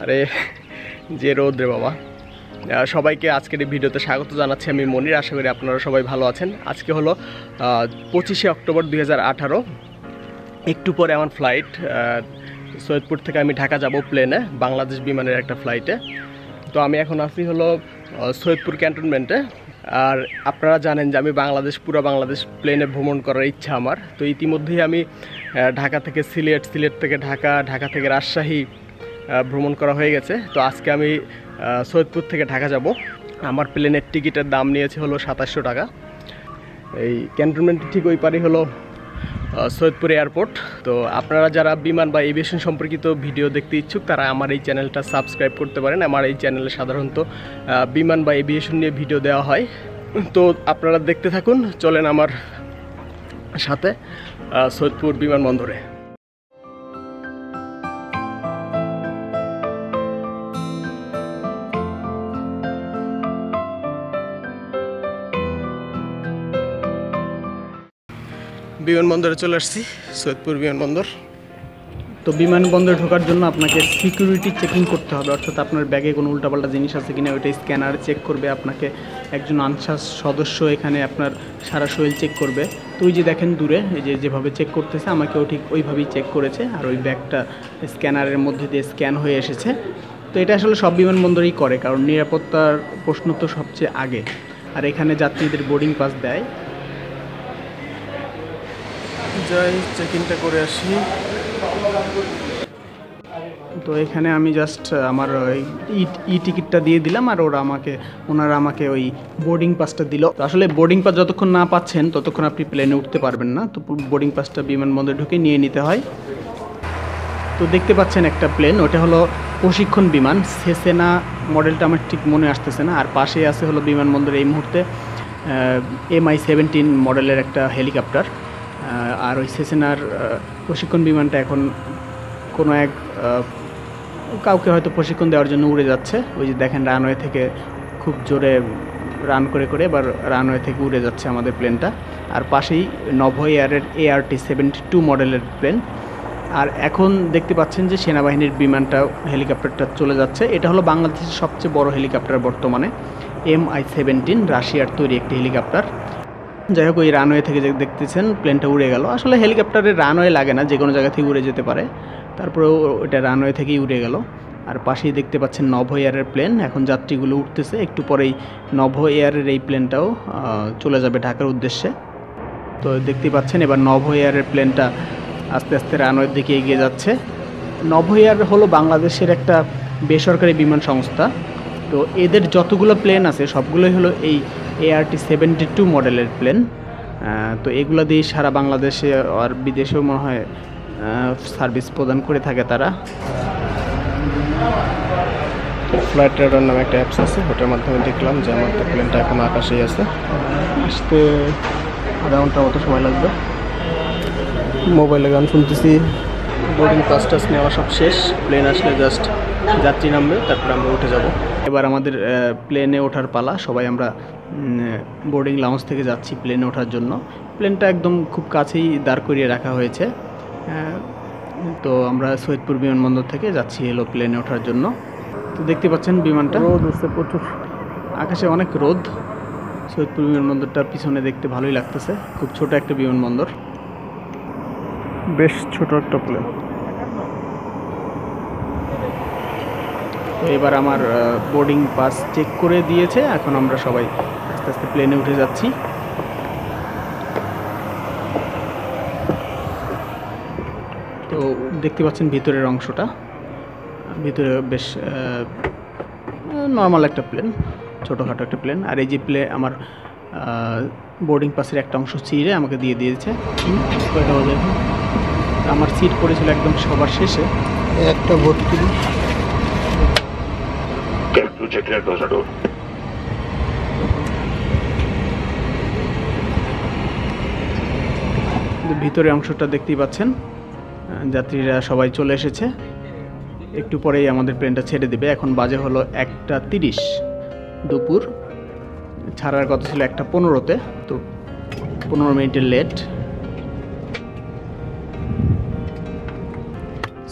আরে যে রোদ রে বাবা। সবাইকে আজকের এই ভিডিওতে স্বাগত জানাচ্ছি। আমি মনির, আশা করি আপনারা সবাই ভালো আছেন। আজকে হলো 25শে অক্টোবর 2018। একটু পরে আমার ফ্লাইট। সৈয়দপুর থেকে আমি ঢাকা যাব প্লেনে, বাংলাদেশ বিমানের একটা ফ্লাইটে। তো আমি এখন আছি হলো সৈয়দপুর ক্যান্টনমেন্টে। আর আপনারা জানেন যে আমি পুরো বাংলাদেশ প্লেনে ভ্রমণ করার ইচ্ছা আমার। তো ইতিমধ্যেই আমি ঢাকা থেকে সিলেট, সিলেট থেকে ঢাকা, ঢাকা থেকে রাজশাহী ভ্রমণ করা হয়ে গেছে। তো আজকে আমি সৈয়দপুর থেকে ঢাকা যাব। আমার প্লেনের টিকিটের দাম নিয়েছে হলো 2700 টাকা। এই ক্যান্টনমেন্টের ঠিক ওই পারে হলো সৈয়দপুর এয়ারপোর্ট। তো আপনারা যারা বিমান বা এভিয়েশন সম্পর্কিত ভিডিও দেখতে ইচ্ছুক তারা আমার এই চ্যানেলটা সাবস্ক্রাইব করতে পারেন। আমার এই চ্যানেলে সাধারণত বিমান বা এভিয়েশন নিয়ে ভিডিও দেওয়া হয়। তো আপনারা দেখতে থাকুন, চলেন আমার সাথে সৈয়দপুর বিমানবন্দরে। বিমানবন্দরে চলে আসছি, সৈয়দপুর বিমানবন্দর। তো বিমানবন্দরে ঢোকার জন্য আপনাকে সিকিউরিটি চেকিং করতে হবে, অর্থাৎ আপনার ব্যাগে কোনো উল্টাপাল্টা জিনিস আছে কিনা ওইটা স্ক্যানার চেক করবে। আপনাকে একজন আনসার সদস্য এখানে আপনার সারা শরীর চেক করবে। তো ওই যে দেখেন দূরে, এই যে যেভাবে চেক করতেছে আমাকেও ঠিক ওইভাবেই চেক করেছে। আর ওই ব্যাগটা স্ক্যানারের মধ্যে দিয়ে স্ক্যান হয়ে এসেছে। তো এটা আসলে সব বিমানবন্দরেই করে, কারণ নিরাপত্তার প্রশ্ন তো সবচেয়ে আগে। আর এখানে যাত্রীদের বোর্ডিং পাস দেয়। যাই চেক ইনটা করে আসি। তো এখানে আমি জাস্ট আমার ই টিকিটটা দিয়ে দিলাম, আর ওনারা আমাকে ওই বোর্ডিং পাসটা দিল। তো আসলে বোর্ডিং পাস যতক্ষণ না পাচ্ছেন ততক্ষণ আপনি প্লেনে উঠতে পারবেন না। তো বোর্ডিং পাসটা বিমানবন্দরে ঢুকে নিয়ে নিতে হয়। তো দেখতে পাচ্ছেন একটা প্লেন, ওটা হলো প্রশিক্ষণ বিমান। সেসেনা মডেলটা আমার ঠিক মনে আসতেছে না। আর পাশে আছে হলো বিমানবন্দরে এই মুহূর্তে MI-17 মডেলের একটা হেলিকপ্টার। আর ওই সেসেনার প্রশিক্ষণ বিমানটা এখন কোনো এক কাউকে হয়তো প্রশিক্ষণ দেওয়ার জন্য উড়ে যাচ্ছে। ওই যে দেখেন রানওয়ে থেকে খুব জোরে রান করে করে এবার রানওয়ে থেকে উড়ে যাচ্ছে আমাদের প্লেনটা। আর পাশেই নভো এয়ারের ART-72 মডেলের প্লেন। আর এখন দেখতে পাচ্ছেন যে সেনাবাহিনীর বিমানটা, হেলিকপ্টারটা চলে যাচ্ছে। এটা হলো বাংলাদেশের সবচেয়ে বড় হেলিকপ্টার বর্তমানে, MI-17 রাশিয়ার তৈরি একটি হেলিকপ্টার। যাই হোক, ওই রানওয়ে থেকে যে দেখতেছেন প্লেনটা উড়ে গেল। আসলে হেলিকপ্টারের রানওয়ে লাগে না, যে কোনো জায়গা থেকে উড়ে যেতে পারে। তারপরেও ওটা রানওয়ে থেকেই উড়ে গেল। আর পাশেই দেখতে পাচ্ছেন নভো এয়ারের প্লেন। এখন যাত্রীগুলো উঠতেছে, একটু পরেই নভো এয়ারের এই প্লেনটাও চলে যাবে ঢাকার উদ্দেশ্যে। তো দেখতে পাচ্ছেন এবার নভো এয়ারের প্লেনটা আস্তে আস্তে রানওয়ের দিকে এগিয়ে যাচ্ছে। নভো এয়ার হলো বাংলাদেশের একটা বেসরকারি বিমান সংস্থা। তো এদের যতগুলো প্লেন আছে সবগুলোই হলো এই ART-72 মডেলের প্লেন। তো এগুলো দিয়ে সারা বাংলাদেশে আর বিদেশেও মনে হয় সার্ভিস প্রদান করে থাকে তারা। ফ্লাইট রাডার নামে একটা অ্যাপস আছে, ওটার মাধ্যমে দেখলাম যে আমার প্লেনটা এখন আকাশেই আছে। আসতে আধা ঘন্টার মতো সময় লাগবে। মোবাইলে গান শুনতেছি। বোর্ডিং পাস টাস নেওয়া সব শেষ। প্লেন আসলে জাস্ট যাত্রী নামবে, তারপরে আমরা উঠে যাব। এবার আমাদের প্লেনে ওঠার পালা। সবাই আমরা বোর্ডিং লাউঞ্জ থেকে যাচ্ছি প্লেনে ওঠার জন্য। প্লেনটা একদম খুব কাছেই দাঁড় করিয়ে রাখা হয়েছে। তো আমরা সৈয়দপুর বিমানবন্দর থেকে যাচ্ছি হলো প্লেনে ওঠার জন্য। তো দেখতে পাচ্ছেন বিমানটা, রোদ উঠছে প্রচুর, আকাশে অনেক রোদ। সৈয়দপুর বিমানবন্দরটা পিছনে দেখতে ভালোই লাগতেছে। খুব ছোট একটা বিমানবন্দর, বেশ ছোট একটা প্লেন। তো এবার আমার বোর্ডিং পাস চেক করে দিয়েছে। এখন আমরা সবাই আস্তে আস্তে প্লেনে উঠে যাচ্ছি। তো দেখতে পাচ্ছেন ভিতরের অংশটা, ভিতরে বেশ নর্মাল একটা প্লেন, ছোটোখাটো একটা প্লেন। আর এই যে আমার বোর্ডিং পাসের একটা অংশ ছিঁড়ে আমাকে দিয়ে দিয়েছে। আমার সিট পড়েছিল একদম সবার শেষে, একটা ভর্তি। ভিতরে অংশটা দেখতেই পাচ্ছেন, যাত্রীরা সবাই চলে এসেছে। একটু পরেই আমাদের প্লেনটা ছেড়ে দেবে। এখন বাজে হলো 1:30 দুপুর। ছাড়ার কথা ছিল 1:15-তে, তো 15 মিনিটের লেট।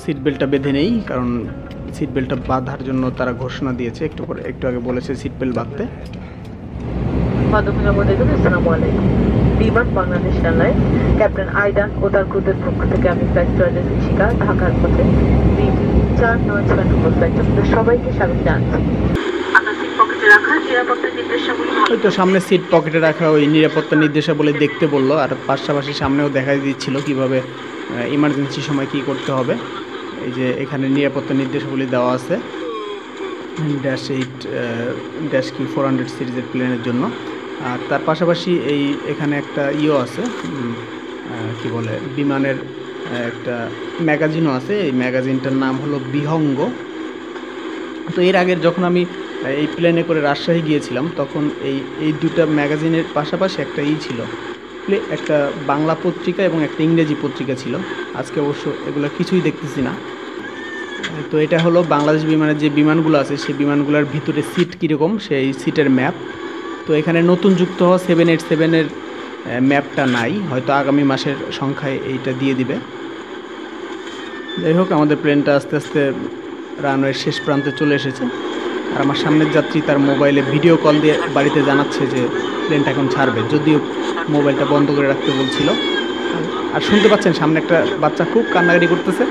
সিট বেল্টটা বেঁধে নেই, কারণ সিট বেল্টটা বাঁধার জন্য তারা ঘোষণা দিয়েছে, একটু আগে বলেছে সিট বেল্ট বাঁধতে। আসসালামু আলাইকুম। বিমান বাংলাদেশ এয়ারলাইন্স ক্যাপ্টেন আইডান ও তার ক্রুদের পক্ষ থেকে আমি ফ্লাইট স্টুয়ার্ডেস ইশিকা ঢাকার পথে BB49 ফ্লাইটে আপনাদের সবাইকে স্বাগত জানাচ্ছি। আপনার সিট পকেটে রাখা নিরাপত্তা নির্দেশাবলী, ওই তো সামনে সিট পকেটে রাখা ওই নিরাপত্তা নির্দেশাবলী দেখতে বললো, আর পাশাপাশি সামনেও দেখা দিচ্ছিল কীভাবে ইমার্জেন্সি সময় কী করতে হবে। এই যে এখানে নিরাপত্তা নির্দেশাবলী দেওয়া আছে -8-Q400 সিরিজের প্লেনের জন্য। আর তার পাশাপাশি এখানে একটা আছে কি বলে বিমানের একটা ম্যাগাজিনও আছে। এই ম্যাগাজিনটার নাম হলো বিহঙ্গ। তো এর আগের যখন আমি এই প্লেনে করে রাজশাহী গিয়েছিলাম তখন এই দুটা ম্যাগাজিনের পাশাপাশি একটা ছিল, একটা বাংলা পত্রিকা এবং একটা ইংরেজি পত্রিকা ছিল। আজকে অবশ্য এগুলো কিছুই দেখতেছি না। তো এটা হলো বাংলাদেশ বিমানের যে বিমানগুলো আছে সেই বিমানগুলোর ভিতরে সিট কীরকম সেই সিটের ম্যাপ। তো এখানে নতুন যুক্ত হওয়া 787-এর ম্যাপটা নাই, হয়তো আগামী মাসের সংখ্যায় এইটা দিয়ে দিবে। যাই হোক, আমাদের প্লেনটা আস্তে আস্তে রানওয়ের শেষ প্রান্তে চলে এসেছে। আর আমার সামনের যাত্রী তার মোবাইলে ভিডিও কল দিয়ে বাড়িতে জানাচ্ছে যে প্লেনটা এখন ছাড়বে, যদিও মোবাইলটা বন্ধ করে রাখতে বলছিল। আর শুনতে পাচ্ছেন সামনে একটা বাচ্চা খুব কান্নাকাটি করতেছে।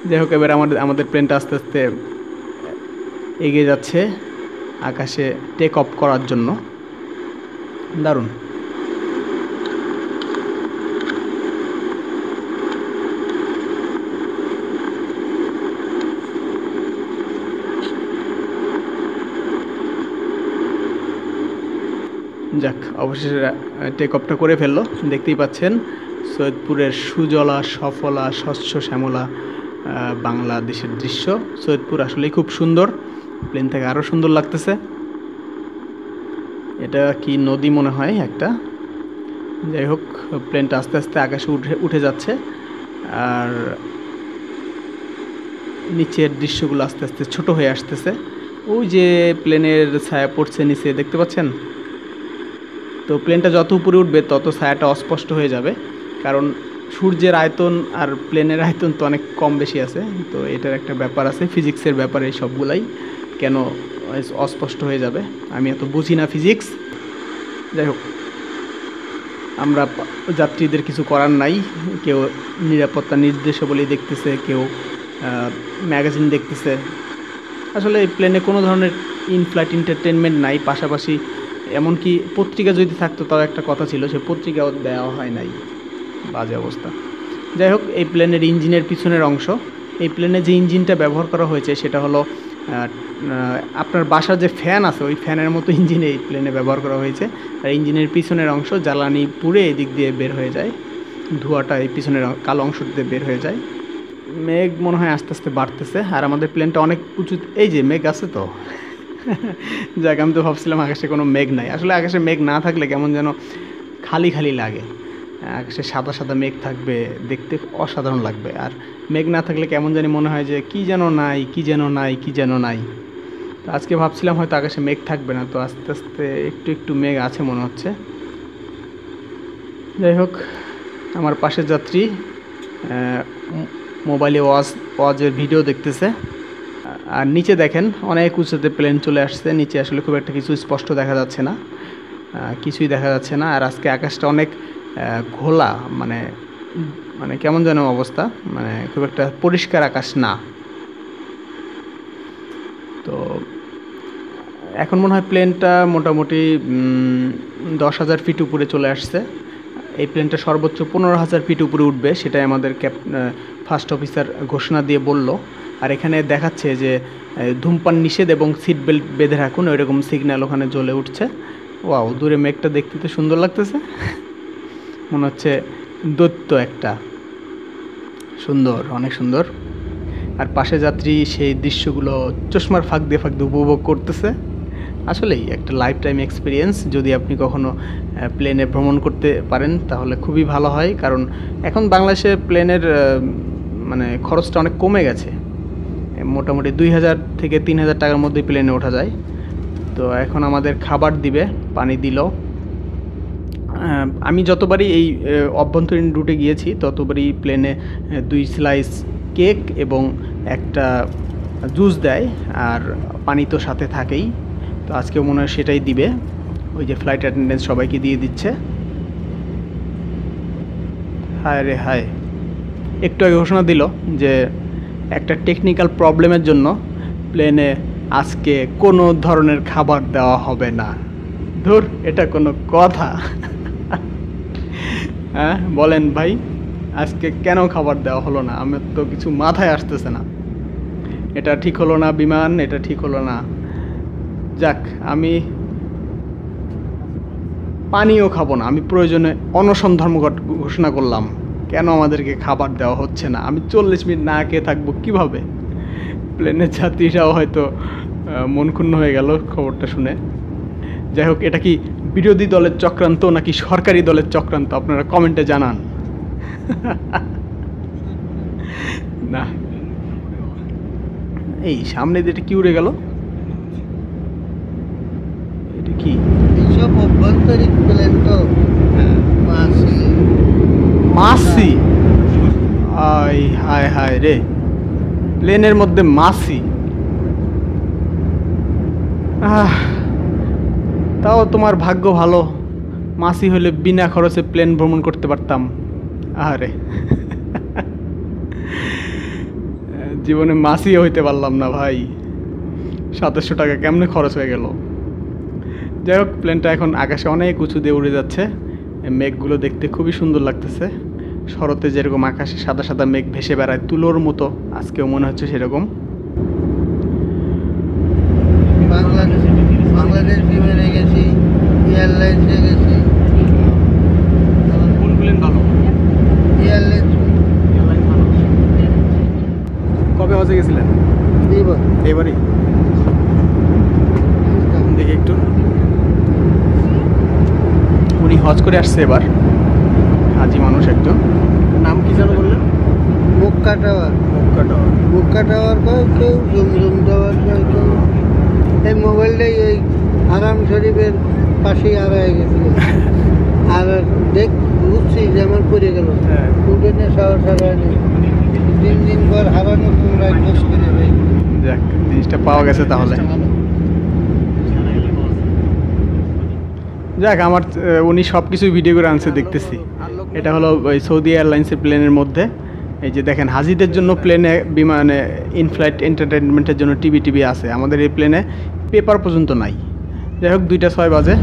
যাই হোক, এবার আমাদের প্লেনটা আস্তে আস্তে এগিয়ে যাচ্ছে আকাশে টেক অফ করার জন্য। দারুণ। যাক, অবশেষে টেক অফটা করে ফেললো। দেখতেই পাচ্ছেন সৈয়দপুরের সুজলা সফলা স্বচ্ছ শ্যামলা বাংলাদেশের দৃশ্য। সৈয়দপুর আসলেই খুব সুন্দর, প্লেন থেকে আরও সুন্দর লাগতেছে। এটা কি নদী মনে হয় একটা। যাই হোক, প্লেনটা আস্তে আস্তে আকাশে উঠে যাচ্ছে, আর নিচের দৃশ্যগুলো আস্তে আস্তে ছোট হয়ে আসতেছে। ওই যে প্লেনের ছায়া পড়ছে নিচে, দেখতে পাচ্ছেন? তো প্লেনটা যত উপরে উঠবে তত ছায়াটা অস্পষ্ট হয়ে যাবে, কারণ সূর্যের আয়তন আর প্লেনের আয়তন তো অনেক কম বেশি আছে। তো এটার একটা ব্যাপার আছে, ফিজিক্সের ব্যাপারে সবগুলাই কেন অস্পষ্ট হয়ে যাবে। আমি এত বুঝি না ফিজিক্স। যাই হোক, আমরা যাত্রীদের কিছু করার নাই। কেউ নিরাপত্তা নির্দেশাবলী দেখতেছে, কেউ ম্যাগাজিন দেখতেছে। আসলে এই প্লেনে কোনো ধরনের ইনফ্লাইট এন্টারটেনমেন্ট নাই। পাশাপাশি এমনকি পত্রিকা যদি থাকতো তাও একটা কথা ছিল, সে পত্রিকাও দেওয়া হয় নাই। বাজে অবস্থা। যাই হোক, এই প্লেনের ইঞ্জিনের পিছনের অংশ, এই প্লেনে যে ইঞ্জিনটা ব্যবহার করা হয়েছে সেটা হলো আপনার বাসার যে ফ্যান আছে ওই ফ্যানের মতো ইঞ্জিন এই প্লেনে ব্যবহার করা হয়েছে। আর ইঞ্জিনের পিছনের অংশ জ্বালানি পুড়ে এদিক দিয়ে বের হয়ে যায়, ধোঁয়াটা এই পিছনের কালো অংশ দিয়ে বের হয়ে যায়। মেঘ মনে হয় আস্তে আস্তে বাড়তেছে, আর আমাদের প্লেনটা অনেক উঁচু। এই যে মেঘ আছে তো। যাক, আমি তো ভাবছিলাম আকাশে কোনো মেঘ নাই। আসলে আকাশে মেঘ না থাকলে কেমন যেন খালি খালি লাগে। আকাশে সাদা সাদা মেঘ থাকবে, দেখতে অসাধারণ লাগবে। আর মেঘ না থাকলে কেমন জানি মনে হয় যে কী যেন নাই, কী যেন নাই, কী যেন নাই। তো আজকে ভাবছিলাম হয়তো আকাশে মেঘ থাকবে না, তো আস্তে আস্তে একটু একটু মেঘ আছে মনে হচ্ছে। যাই হোক, আমার পাশের যাত্রী মোবাইলে ওয়াজের ভিডিও দেখতেছে। আর নিচে দেখেন অনেক উঁচুতে প্লেন চলে আসছে। নিচে আসলে খুব একটা কিছু স্পষ্ট দেখা যাচ্ছে না, কিছুই দেখা যাচ্ছে না। আর আজকে আকাশটা অনেক ঘোলা, মানে মানে কেমন যেন অবস্থা, মানে খুব একটা পরিষ্কার আকাশ না। তো এখন মনে হয় প্লেনটা মোটামুটি 10,000 ফিট উপরে চলে আসছে। এই প্লেনটা সর্বোচ্চ 15,000 ফিট উপরে উঠবে, সেটাই আমাদের ফার্স্ট অফিসার ঘোষণা দিয়ে বলল। আর এখানে দেখাচ্ছে যে ধূমপান নিষেধ এবং সিট বেল্ট বেঁধে রাখুন, ওইরকম সিগন্যাল ওখানে জ্বলে উঠছে। ওয়াও, দূরে মেঘটা দেখতে তো সুন্দর লাগতেছে, মনে হচ্ছে দৈত্য একটা, সুন্দর, অনেক সুন্দর। আর পাশে যাত্রী সেই দৃশ্যগুলো চশমার ফাঁক দিয়ে উপভোগ করতেছে। আসলেই একটা লাইফ টাইম এক্সপিরিয়েন্স। যদি আপনি কখনো প্লেনে ভ্রমণ করতে পারেন তাহলে খুবই ভালো হয়, কারণ এখন বাংলাদেশে প্লেনের মানে খরচটা অনেক কমে গেছে। মোটামুটি 2,000 থেকে 3,000 টাকার মধ্যে প্লেনে ওঠা যায়। তো এখন আমাদের খাবার দিবে, পানি দিল। আমি যতবারই এই অভ্যন্তরীণ রুটে গিয়েছি ততবারই প্লেনে 2 স্লাইস কেক এবং একটা জুস দেয়, আর পানি তো সাথে থাকেই। তো আজকেও মনে হয় সেটাই দিবে। ওই যে ফ্লাইট অ্যাটেন্ডেন্স সবাইকে দিয়ে দিচ্ছে। হায় রে হায়, একটু আগে ঘোষণা দিল যে একটা টেকনিক্যাল প্রবলেমের জন্য প্লেনে আজকে কোনো ধরনের খাবার দেওয়া হবে না। ধুর, এটা কোনো কথা? হ্যাঁ বলেন ভাই, আজকে কেন খাবার দেওয়া হলো না? আমার তো কিছু মাথায় আসতেছে না। এটা ঠিক হলো না বিমান, এটা ঠিক হলো না। যাক, আমি পানিও খাবো না। আমি প্রয়োজনে অনশন ধর্মঘট ঘোষণা করলাম। কেন আমাদেরকে খাবার দেওয়া হচ্ছে না? আমি 40 মিনিট না খেয়ে থাকবো কিভাবে? প্লেনের যাত্রীরাও হয়তো মন ক্ষুণ্ণ হয়ে গেল খবরটা শুনে। যাই হোক, এটা কি বিরোধী দলের চক্রান্ত নাকি সরকারি দলের চক্রান্ত? আপনারা কমেন্টে জানান। না, এই সামনে দিয়ে এটা কি উড়ে গেল? এটা কি? এইসব অভ্যন্তরীণ প্লেন তো মাসি মাসি? আয় হায় হায় রে, প্লেনের মধ্যে মাসি! তাও তোমার ভাগ্য ভালো, মাসি হলে বিনা খরচে প্লেন ভ্রমণ করতে পারতাম। আরে জীবনে মাসিও হইতে পারলাম না ভাই। 2700 টাকা কেমনে খরচ হয়ে গেল। যাই হোক, প্লেনটা এখন আকাশে অনেক উঁচু দিয়ে উড়ে যাচ্ছে। মেঘগুলো দেখতে খুবই সুন্দর লাগতেছে। শরতে যেরকম আকাশে সাদা সাদা মেঘ ভেসে বেড়ায় তুলোর মতো, আজকেও মনে হচ্ছে সেরকম। বাংলাদেশ বিমানে গেছি, এয়ারলাইন্সে গেছি। কোন প্লেন ভালো? এয়ারলাইন্স। কবে হজে গেছিলেন? এইবারই। দেখি একটু, উনি হজ করে আসছে এবার, হাজি মানুষ একজন। নাম কি যেন বললেন? Mecca tower. Mecca tower. Mecca tower কয় কেউ, জমজম টাওয়ার কয় কেউ। এই মোবাইলটাই ওই হারাম শরীফের পাশেই হারায় গেছিল। আর বুঝছি যে আমার পড়ে গেল, উঠে সাহস হারায়নি। 3 দিন পর হারানো তোমরা খোঁজ করে ভাই। যাক, জিনিসটা পাওয়া গেছে তাহলে। যাক, আমার উনি সব কিছুই ভিডিও করে আনছে দেখতেছি। এটা হলো ওই সৌদি এয়ারলাইন্সের প্লেনের মধ্যে। এই যে দেখেন, হাজিদের জন্য প্লেনে, বিমানে ইনফ্লাইট এন্টারটেনমেন্টের জন্য টিভি আছে। আমাদের এই প্লেনে পেপার পর্যন্ত নাই। যাই হোক, 2টা 6 বাজে।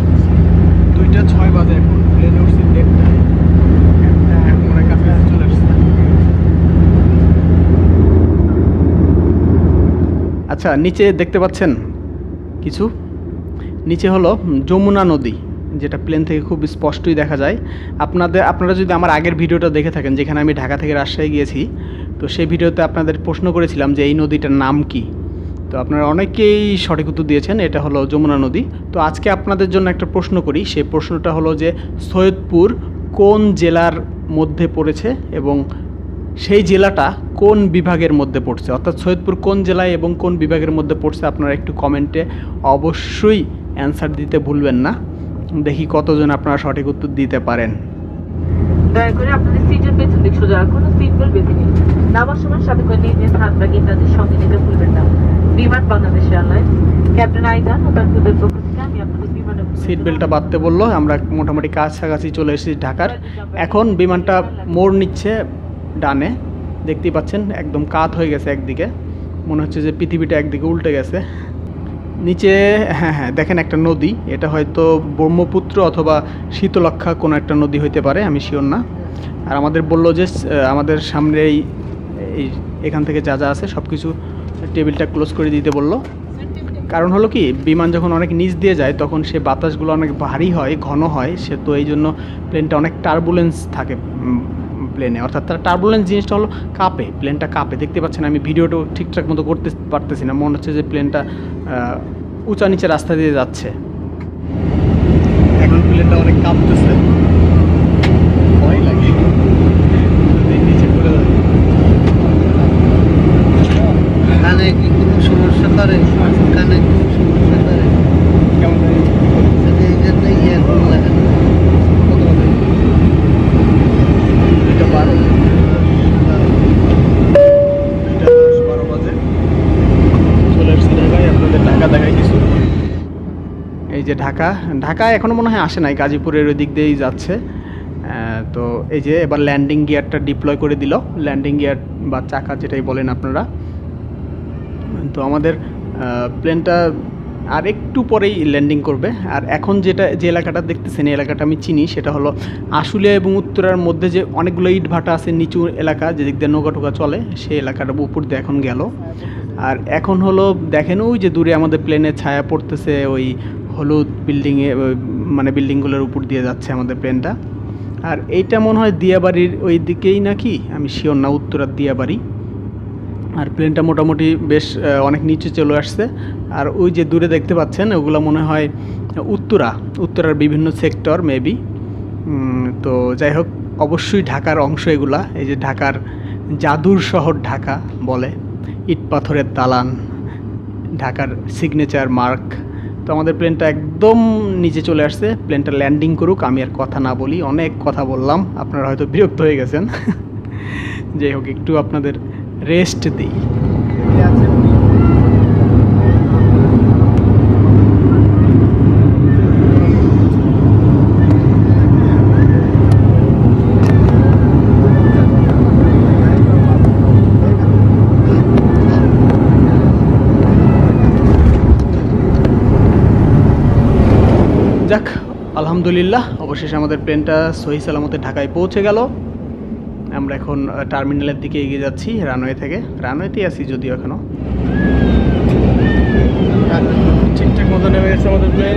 2টা 6 বাজে এখন। প্লেনে উঠছি 1:30টায়। এখন মনে হয় কাছে চলে আসছে। আচ্ছা, নিচে দেখতে পাচ্ছেন কিছু? নিচে হলো যমুনা নদী, যেটা প্লেন থেকে খুব স্পষ্টই দেখা যায়। আপনারা যদি আমার আগের ভিডিওটা দেখে থাকেন, যেখানে আমি ঢাকা থেকে রাজশাহী গিয়েছি, তো সেই ভিডিওতে আপনাদের প্রশ্ন করেছিলাম যে এই নদীটার নাম কি। তো আপনারা অনেকেই সঠিক উত্তর দিয়েছেন, এটা হলো যমুনা নদী। তো আজকে আপনাদের জন্য একটা প্রশ্ন করি। সেই প্রশ্নটা হলো যে সৈয়দপুর কোন জেলার মধ্যে পড়েছে এবং সেই জেলাটা কোন বিভাগের মধ্যে পড়ছে? অর্থাৎ সৈয়দপুর কোন জেলায় এবং কোন বিভাগের মধ্যে পড়ছে, আপনারা একটু কমেন্টে অবশ্যই অ্যান্সার দিতে ভুলবেন না। দেখি কতজন আপনারা সঠিক উত্তর দিতে পারেন। দয়া করে আপনাদের সিটের পেছন দিক সোজা রাখুন, সিট বেল্ট বেঁধে নিন। নামার সময় সাথে করে নিজ নিজ হাত ব্যাগ ইত্যাদির সঙ্গে নিতে ভুলবেন না। বিমান বাংলাদেশ এয়ারলাইন্স, ক্যাপ্টেন আইদান ও তার ক্রুদের পক্ষ থেকে আমি আপনাদের বিমানে সিট বেল্টটা বাঁধতে বললো। আমরা মোটামুটি কাছাকাছি চলে এসেছি ঢাকার। এখন বিমানটা মোড় নিচ্ছে ডানে, দেখতেই পাচ্ছেন একদম কাত হয়ে গেছে একদিকে। মনে হচ্ছে যে পৃথিবীটা একদিকে উল্টে গেছে। নিচে হ্যাঁ দেখেন একটা নদী, এটা হয়তো ব্রহ্মপুত্র অথবা শীতলক্ষা কোনো একটা নদী হইতে পারে, আমি শিওর না। আর আমাদের বললো যে আমাদের সামনে এই এখান থেকে যা যা আছে সব কিছু টেবিলটা ক্লোজ করে দিতে বললো। কারণ হলো কি, বিমান যখন অনেক নিচ দিয়ে যায় তখন সে বাতাসগুলো অনেক ভারী হয়, ঘন হয়, সে তো এই জন্য প্লেনটা অনেক টার্বুলেন্স থাকে প্লেনে। অর্থাৎ তার টার্বুলেন্স জিনিসটা হলো কাঁপে, প্লেনটা কাঁপে। দেখতে পাচ্ছেন আমি ভিডিওটাও ঠিকঠাক মতো করতে পারতেছি না, মনে হচ্ছে যে প্লেনটা উঁচা নিচে রাস্তা দিয়ে যাচ্ছে। এখন প্লেনটা অনেক কাঁপতেছে, ভয় লাগে নিচে পড়ে যাবে। কানে কি কোনো সমস্যা করে? কানে কোনো সমস্যা করে? কেমন এই জন্য ইয়ারফোন লাগানো। এটা 12 ঢাকা ঢাকা এখনও মনে হয় আসে নাই, গাজীপুরের ওই দিক দিয়েই যাচ্ছে। তো এই যে এবার ল্যান্ডিং গিয়ারটা ডিপ্লয় করে দিল, ল্যান্ডিং গিয়ার বা চাকা যেটাই বলেন আপনারা। তো আমাদের প্লেনটা আর একটু পরেই ল্যান্ডিং করবে। আর এখন যে এলাকাটা দেখতেছেন, এই এলাকাটা আমি চিনি, সেটা হলো আশুলিয়া এবং উত্তরার মধ্যে যে অনেকগুলো ইট ভাটা আছে, নিচু এলাকা যেদিক দিয়ে নৌকা টোকা চলে, সেই এলাকাটা উপর দিয়ে এখন গেল। আর এখন হলো দেখেন ওই যে দূরে আমাদের প্লেনের ছায়া পড়তেছে, ওই হলুদ বিল্ডিংয়ে, মানে বিল্ডিংগুলোর উপর দিয়ে যাচ্ছে আমাদের প্লেনটা। আর এইটা মনে হয় দিয়াবাড়ির ওই দিকেই নাকি, আমি শিওর না, উত্তরার দিয়াবাড়ি। আর প্লেনটা মোটামুটি বেশ অনেক নিচে চলে আসছে। আর ওই যে দূরে দেখতে পাচ্ছেন ওগুলো মনে হয় উত্তরার বিভিন্ন সেক্টর মেবি। তো যাই হোক, অবশ্যই ঢাকার অংশ এগুলা। এই যে ঢাকার জাদুর শহর ঢাকা বলে, ইট পাথরের দালান, ঢাকার সিগনেচার মার্ক। তো আমাদের প্লেনটা একদম নিচে চলে আসছে, প্লেনটা ল্যান্ডিং করুক, আমি আর কথা না বলি, অনেক কথা বললাম, আপনারা হয়তো বিরক্ত হয়ে গেছেন। যাই হোক, একটু আপনাদের রেস্ট দিই। যাক, আলহামদুলিল্লাহ, অবশেষে আমাদের প্লেনটা সহি সালামতে ঢাকায় পৌঁছে গেল। আমরা এখন টার্মিনালের দিকে এগিয়ে যাচ্ছি, রানওয়ে থেকে। রানওয়েতেই আছি যদিও এখনও। ঠিকঠাক মতো নেমে গেছে আমাদের প্লেন।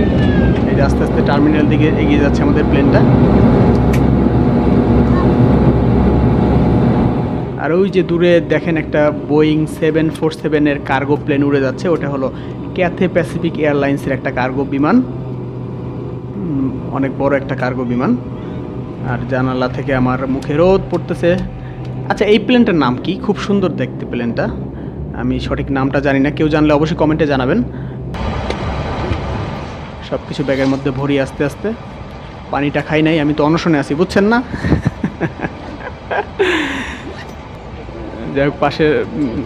এই যে আস্তে আস্তে টার্মিনাল দিকে এগিয়ে যাচ্ছে আমাদের প্লেনটা। আর ওই যে দূরে দেখেন একটা বোয়িং 747-এর কার্গো প্লেন উড়ে যাচ্ছে, ওটা হলো ক্যাথে প্যাসিফিক এয়ারলাইন্সের একটা কার্গো বিমান, অনেক বড় একটা কার্গো বিমান। আর জানালা থেকে আমার মুখে রোদ পড়তেছে। আচ্ছা, এই প্লেনটার নাম কি? খুব সুন্দর দেখতে প্লেনটা, আমি সঠিক নামটা জানি না, কেউ জানলে অবশ্যই কমেন্টে জানাবেন। সব কিছু ব্যাগের মধ্যে ভরি আস্তে আস্তে। পানিটা খাই নাই, আমি তো অনশনে আছি, বুঝছেন না? যাই হোক, পাশে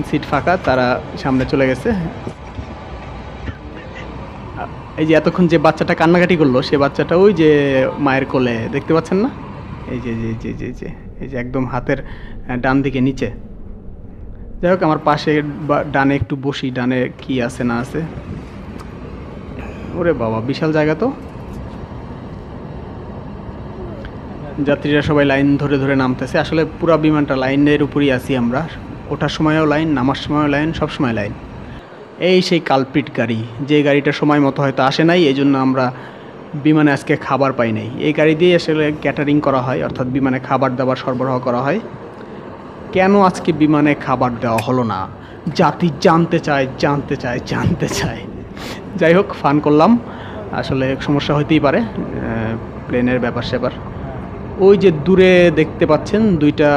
সিট ফাঁকা, তারা সামনে চলে গেছে। এই যে এতক্ষণ যে বাচ্চাটা কান্নাকাটি করলো, সে বাচ্চাটা ওই যে মায়ের কোলে, দেখতে পাচ্ছেন না? এই যে এই যে একদম হাতের ডান দিকে নিচে। যাই হোক, আমার পাশে ডানে একটু বসি, ডানে কি আছে না আছে। ওরে বাবা, বিশাল জায়গা তো। যাত্রীরা সবাই লাইন ধরে ধরে নামতেছে। আসলে পুরো বিমানটা লাইনের উপরই আছি আমরা, ওঠার সময়ও লাইন, নামার সময়ও লাইন, সবসময় লাইন। এই সেই কালপিট গাড়ি, যে গাড়িটা সময় মতো হয়তো আসে নাই, এই জন্য আমরা বিমানে আজকে খাবার পাই নাই। এই গাড়ি দিয়ে আসলে ক্যাটারিং করা হয়, অর্থাৎ বিমানে খাবার দাবার সরবরাহ করা হয়। কেন আজকে বিমানে খাবার দেওয়া হলো না, জাতি জানতে চায়। যাই হোক, ফান করলাম, আসলে সমস্যা হইতেই পারে প্লেনের ব্যাপার স্যাপার। ওই যে দূরে দেখতে পাচ্ছেন দুইটা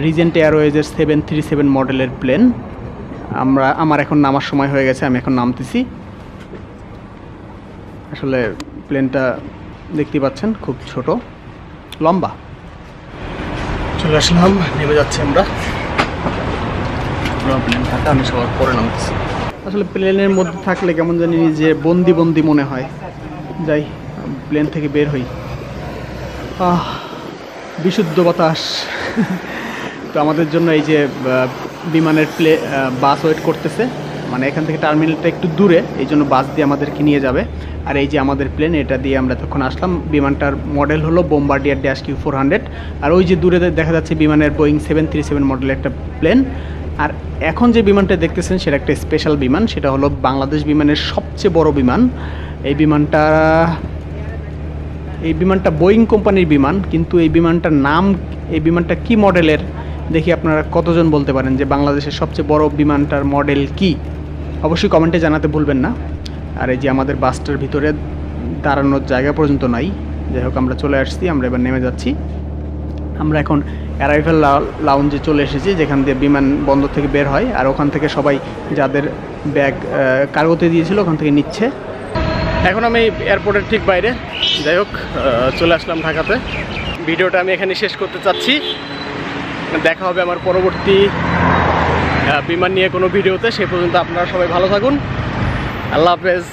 রিজেন্ট এয়ারওয়েজের 737 মডেলের প্লেন। আমার এখন নামার সময় হয়ে গেছে, আমি এখন নামতেছি। আসলে প্লেনটা দেখতে পাচ্ছেন খুব ছোট, লম্বা। চলে আসলাম, নেমে যাচ্ছি আমরা। প্লেন থাকা, আমি সবার পরে নামতেছি। আসলে প্লেনের মধ্যে থাকলে কেমন জানি যে বন্দি মনে হয়। যাই, প্লেন থেকে বের হই। বিশুদ্ধ বাতাস। তো আমাদের জন্য এই যে বিমানের বাস ওয়েট করতেছে, মানে এখান থেকে টার্মিনালটা একটু দূরে, এই জন্য বাস দিয়ে আমাদেরকে নিয়ে যাবে। আর এই যে আমাদের প্লেন, এটা দিয়ে আমরা তখন আসলাম। বিমানটার মডেল হলো বোম্বার্ডিয়ার -Q400। আর ওই যে দূরে দেখা যাচ্ছে বিমানের বোয়িং 737 মডেলের একটা প্লেন। আর এখন যে বিমানটা দেখতেছেন সেটা একটা স্পেশাল বিমান, সেটা হলো বাংলাদেশ বিমানের সবচেয়ে বড় বিমান। এই বিমানটা বোয়িং কোম্পানির বিমান, কিন্তু এই বিমানটা কি মডেলের দেখি আপনারা কতজন বলতে পারেন যে বাংলাদেশের সবচেয়ে বড় বিমানটার মডেল কি? অবশ্যই কমেন্টে জানাতে ভুলবেন না। আর এই যে আমাদের বাসটার ভিতরে দাঁড়ানোর জায়গা পর্যন্ত নাই। যাই হোক, আমরা চলে আসছি, আমরা এবার নেমে যাচ্ছি। আমরা এখন অ্যারাইভাল লাউঞ্জে চলে এসেছি, যেখান দিয়ে বিমান বন্দর থেকে বের হয়। আর ওখান থেকে সবাই যাদের ব্যাগ কার্গোতে দিয়েছিল ওখান থেকে নিচ্ছে। এখন আমি এয়ারপোর্টের ঠিক বাইরে। যাই হোক, চলে আসলাম ঢাকাতে। ভিডিওটা আমি এখানে শেষ করতে চাচ্ছি। দেখা হবে আমার পরবর্তী বিমান নিয়ে কোনো ভিডিওতে। সে পর্যন্ত আপনারা সবাই ভালো থাকুন। আল্লাহ হাফেজ।